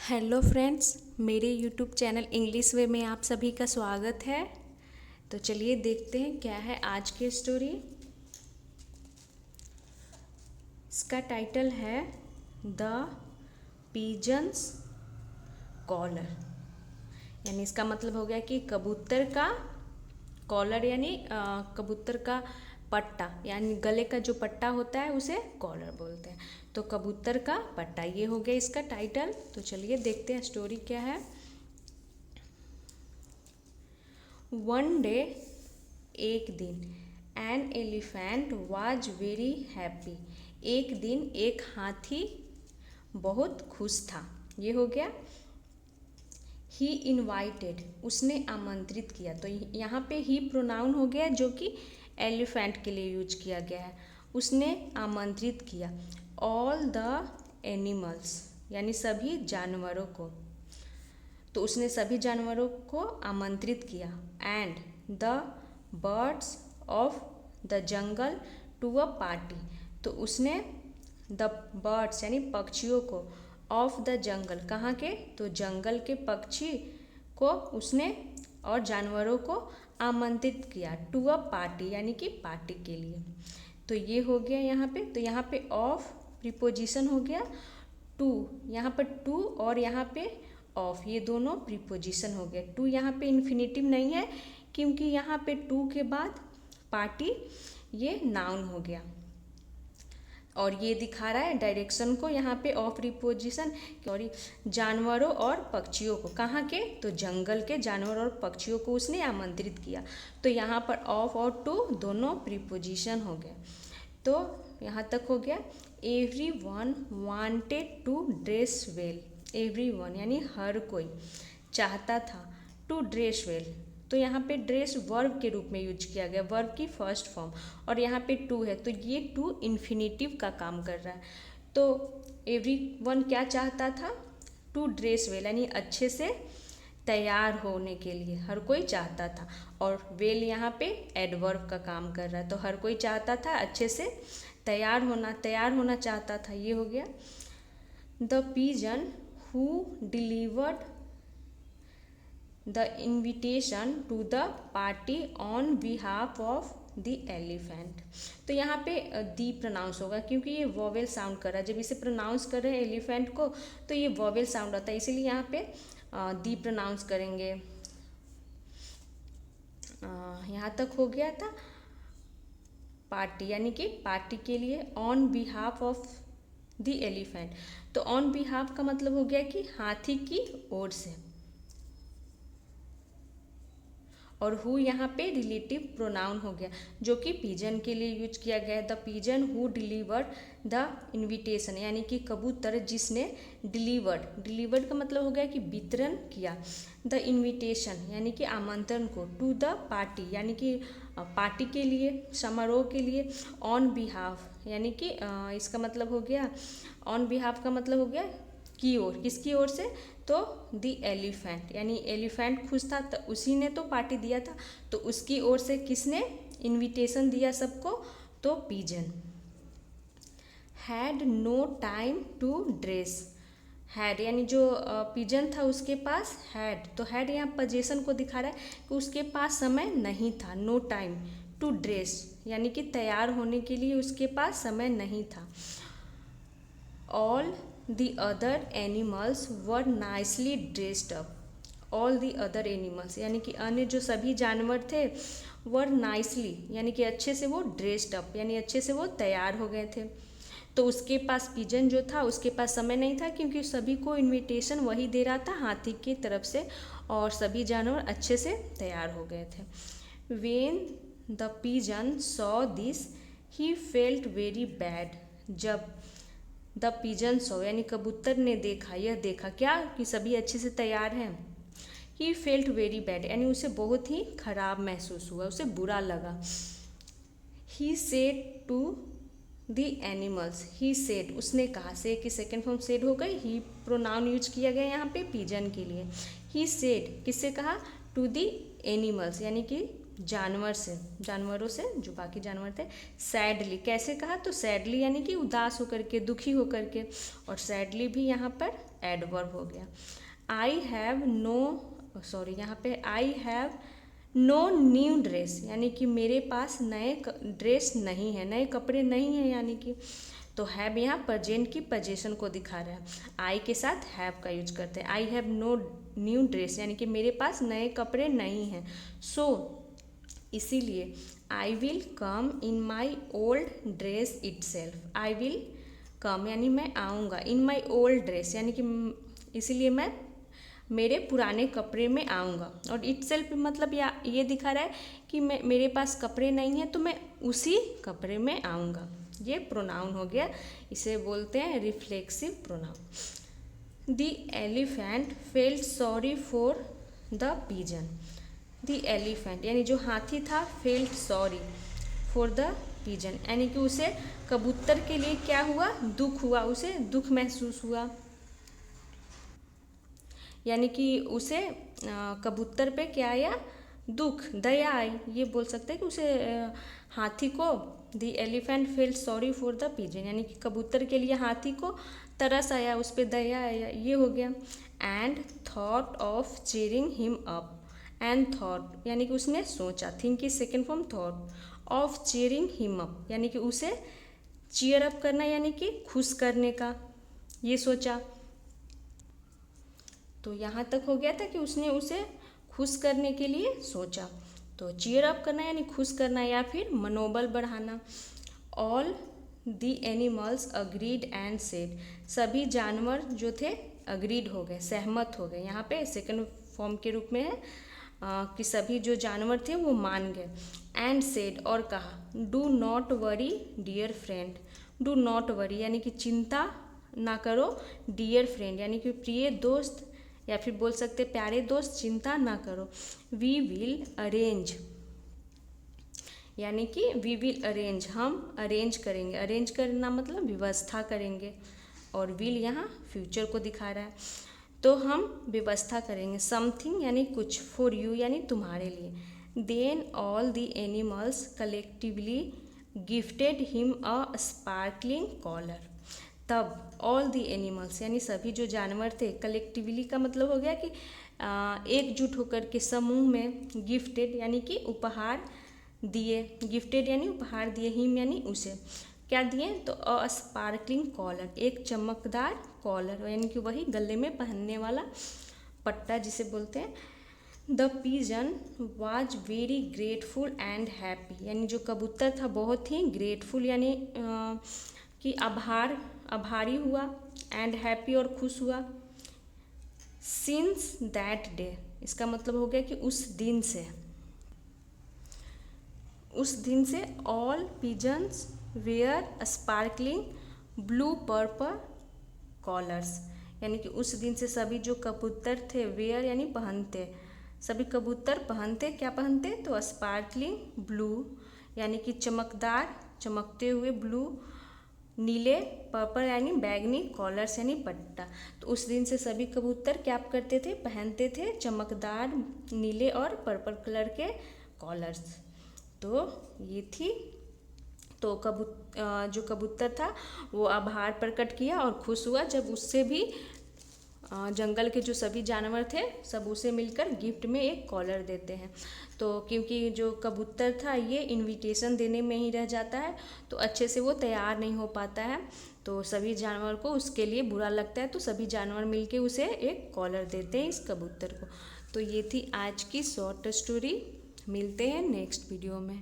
Hello friends, मेरे YouTube channel English वे में आप सभी का स्वागत है। तो चलिए देखते हैं क्या है आज की स्टोरी। इसका टाइटल है द पिजन्स कॉलर, यानी इसका मतलब हो गया कि कबूतर का कॉलर, यानी कबूतर का पट्टा, यानी गले का जो पट्टा होता है उसे कॉलर बोलते हैं। तो कबूतर का पट्टा, ये हो गया इसका टाइटल। तो चलिए देखते हैं स्टोरी क्या है। वन डे, एक दिन, an elephant was very happy. एक दिन एक हाथी बहुत खुश था। ये हो गया ही इनवाइटेड, उसने आमंत्रित किया। तो यहाँ पे ही प्रोनाउन हो गया जो कि एलिफेंट के लिए यूज किया गया है। उसने आमंत्रित किया ऑल द एनिमल्स, यानी सभी जानवरों को। तो उसने सभी जानवरों को आमंत्रित किया। And the birds of the jungle to a party. तो उसने द बर्ड्स यानी पक्षियों को, ऑफ द जंगल, कहाँ के, तो जंगल के पक्षी को उसने और जानवरों को आमंत्रित किया टू अ पार्टी, यानी कि पार्टी के लिए। तो ये हो गया यहाँ पे। तो यहाँ पे ऑफ प्रीपोजिशन हो गया टू, यहाँ पर टू और यहाँ पे ऑफ, ये दोनों प्रीपोजिशन हो गए। टू यहाँ पे इन्फिनेटिव नहीं है क्योंकि यहाँ पे टू के बाद पार्टी ये नाउन हो गया, और ये दिखा रहा है डायरेक्शन को यहाँ पे ऑफ प्रीपोजिशन, और जानवरों और पक्षियों को, कहाँ के, तो जंगल के जानवर और पक्षियों को उसने आमंत्रित किया। तो यहाँ पर ऑफ और टू दोनों प्रीपोजिशन हो गए। तो यहाँ तक हो गया। Everyone wanted to dress well. Everyone यानी हर कोई चाहता था टू ड्रेस वेल। तो यहाँ पे ड्रेस वर्ब के रूप में यूज किया गया, वर्ब की फर्स्ट फॉर्म, और यहाँ पे टू है तो ये टू इन्फिनेटिव का काम कर रहा है। तो एवरी वन क्या चाहता था, टू ड्रेस वेल, यानी अच्छे से तैयार होने के लिए हर कोई चाहता था। और वेल यहाँ पे एडवर्ब का काम कर रहा है। तो हर कोई चाहता था अच्छे से तैयार होना चाहता था। ये हो गया। The pigeon who delivered the invitation to the party on behalf of the elephant. तो यहाँ पे दी प्रोनाउंस होगा क्योंकि ये वॉवेल साउंड कर रहा है। जब इसे प्रोनाउंस कर रहे हैं एलिफेंट को तो ये वॉवेल साउंड आता है, इसीलिए यहाँ पे दी प्रोनाउंस करेंगे। यहाँ तक हो गया था पार्टी, यानी कि पार्टी के लिए on behalf of the elephant. तो ऑन बिहाफ का मतलब हो गया कि हाथी की ओर से, और हु यहाँ पे रिलेटिव प्रोनाउन हो गया जो कि पिजन के लिए यूज किया गया है। The pigeon who delivered the invitation, यानी कि कबूतर जिसने डिलीवर्ड का मतलब हो गया कि वितरण किया, द इन्विटेशन यानी कि आमंत्रण को, टू द पार्टी यानी कि पार्टी के लिए, समारोह के लिए, ऑन बिहाफ यानी कि इसका मतलब हो गया, ऑन बिहाफ का मतलब हो गया की ओर, किसकी ओर से, तो द एलिफेंट, यानी एलिफेंट खुश था तो उसी ने तो पार्टी दिया था, तो उसकी ओर से किसने इनविटेशन दिया सबको, तो pigeon. Had no time to dress. Had यानी जो पिजन था उसके पास हैड, तो हैड यहाँ पोजीशन को दिखा रहा है कि उसके पास समय नहीं था। नो टाइम टू ड्रेस यानी कि तैयार होने के लिए उसके पास समय नहीं था। All the other animals were nicely dressed up. All the other animals यानी कि अन्य जो सभी जानवर थे were nicely यानी कि अच्छे से वो dressed up यानी अच्छे से वो तैयार हो गए थे। तो उसके पास पिजन जो था उसके पास समय नहीं था क्योंकि सभी को इनविटेशन वही दे रहा था हाथी की तरफ से, और सभी जानवर अच्छे से तैयार हो गए थे। When the pigeon saw this he felt very bad. जब द पिजन सो यानी कबूतर ने देखा, यह देखा क्या कि सभी अच्छे से तैयार हैं, ही फेल्ट वेरी बैड यानी उसे बहुत ही खराब महसूस हुआ, उसे बुरा लगा। He said to the animals, he said उसने कहा, से की सेकेंड फॉर्म सेड हो गई, ही प्रोनाउन यूज किया गया यहाँ पे पिजन के लिए। ही सेड किससे कहा, टू द एनिमल्स यानी कि जानवरों से, जो बाकी जानवर थे। सैडली कैसे कहा, तो सैडली यानी कि उदास होकर के, दुखी होकर के, और सैडली भी यहाँ पर एडवर्ब हो गया। I have no new dress, यानी कि मेरे पास नए ड्रेस नहीं है, नए कपड़े नहीं हैं, यानी कि तो हैव यहाँ प्रेजेंट की पोजीशन को दिखा रहा है। आई के साथ हैव का यूज करते हैं। I have no new dress, यानी कि मेरे पास नए कपड़े नहीं हैं। सो इसीलिए I will come in my old dress itself. I will come यानी मैं आऊँगा, इन माई ओल्ड ड्रेस यानी कि इसीलिए मैं मेरे पुराने कपड़े में आऊँगा। और इटसेल्फ मतलब ये दिखा रहा है कि मेरे पास कपड़े नहीं हैं तो मैं उसी कपड़े में आऊँगा। ये प्रोनाउन हो गया, इसे बोलते हैं reflexive pronoun. The elephant felt sorry for the pigeon. The elephant यानी जो हाथी था, felt sorry for the pigeon यानी कि उसे कबूतर के लिए क्या हुआ, दुख हुआ, उसे दुख महसूस हुआ, यानी कि उसे कबूतर पे क्या आया, दुख, दया आई। ये बोल सकते हैं कि उसे हाथी को the elephant felt sorry for the pigeon, यानी कि कबूतर के लिए हाथी को तरस आया, उस पर दया आया, ये हो गया। And thought of cheering him up, and thought यानी कि उसने सोचा, थिंक की second form thought, of cheering him up यानी कि उसे चीयर अप करना यानी कि खुश करने का, ये सोचा। तो यहाँ तक हो गया था कि उसने उसे खुश करने के लिए सोचा। तो चीयर अप करना यानी खुश करना या फिर मनोबल बढ़ाना। All the animals agreed and said, सभी जानवर जो थे अग्रीड हो गए, सहमत हो गए। यहाँ पे सेकंड फॉर्म के रूप में है कि सभी जो जानवर थे वो मान गए। एंड सेड और कहा, do not worry dear friend. Do not worry यानी कि चिंता ना करो, डियर फ्रेंड यानी कि प्रिय दोस्त, या फिर बोल सकते प्यारे दोस्त, चिंता ना करो। वी विल अरेंज यानी कि वी विल अरेंज, हम अरेंज करेंगे। अरेंज करना मतलब व्यवस्था करेंगे, और विल यहाँ फ्यूचर को दिखा रहा है। तो हम व्यवस्था करेंगे। समथिंग यानी कुछ, फॉर यू यानी तुम्हारे लिए। Then all the animals collectively gifted him a sparkling collar. तब ऑल द एनिमल्स यानी सभी जो जानवर थे, कलेक्टिवली का मतलब हो गया कि एकजुट होकर के समूह में, गिफ्टेड यानी कि उपहार दिए, गिफ्टेड यानी उपहार दिए, हिम यानी उसे क्या दिए, तो अ स्पार्कलिंग कॉलर, एक चमकदार कॉलर यानी कि वही गले में पहनने वाला पट्टा जिसे बोलते हैं। The pigeon was very grateful and happy यानी जो कबूतर था बहुत ही ग्रेटफुल यानी कि आभारी हुआ, एंड हैप्पी और खुश हुआ। सिंस दैट डे इसका मतलब हो गया कि उस दिन से all pigeons wear sparkling blue purple collars यानी कि उस दिन से सभी जो कबूतर थे, वेयर यानी पहनते, सभी कबूतर पहनते, क्या पहनते, तो स्पार्कलिंग ब्लू यानी कि चमकदार, चमकते हुए, ब्लू नीले, पर्पल यानी बैगनी, कॉलर्स यानी पट्टा। तो उस दिन से सभी कबूतर क्या करते थे, पहनते थे चमकदार नीले और पर्पल कलर के कॉलर्स। तो ये थी, तो जो कबूतर था वो आभार प्रकट किया और खुश हुआ जब उससे भी जंगल के जो सभी जानवर थे सब उसे मिलकर गिफ्ट में एक कॉलर देते हैं। तो क्योंकि जो कबूतर था ये इनविटेशन देने में ही रह जाता है, तो अच्छे से वो तैयार नहीं हो पाता है, तो सभी जानवर को उसके लिए बुरा लगता है, तो सभी जानवर मिलके उसे एक कॉलर देते हैं इस कबूतर को। तो ये थी आज की शॉर्ट स्टोरी। मिलते हैं नेक्स्ट वीडियो में।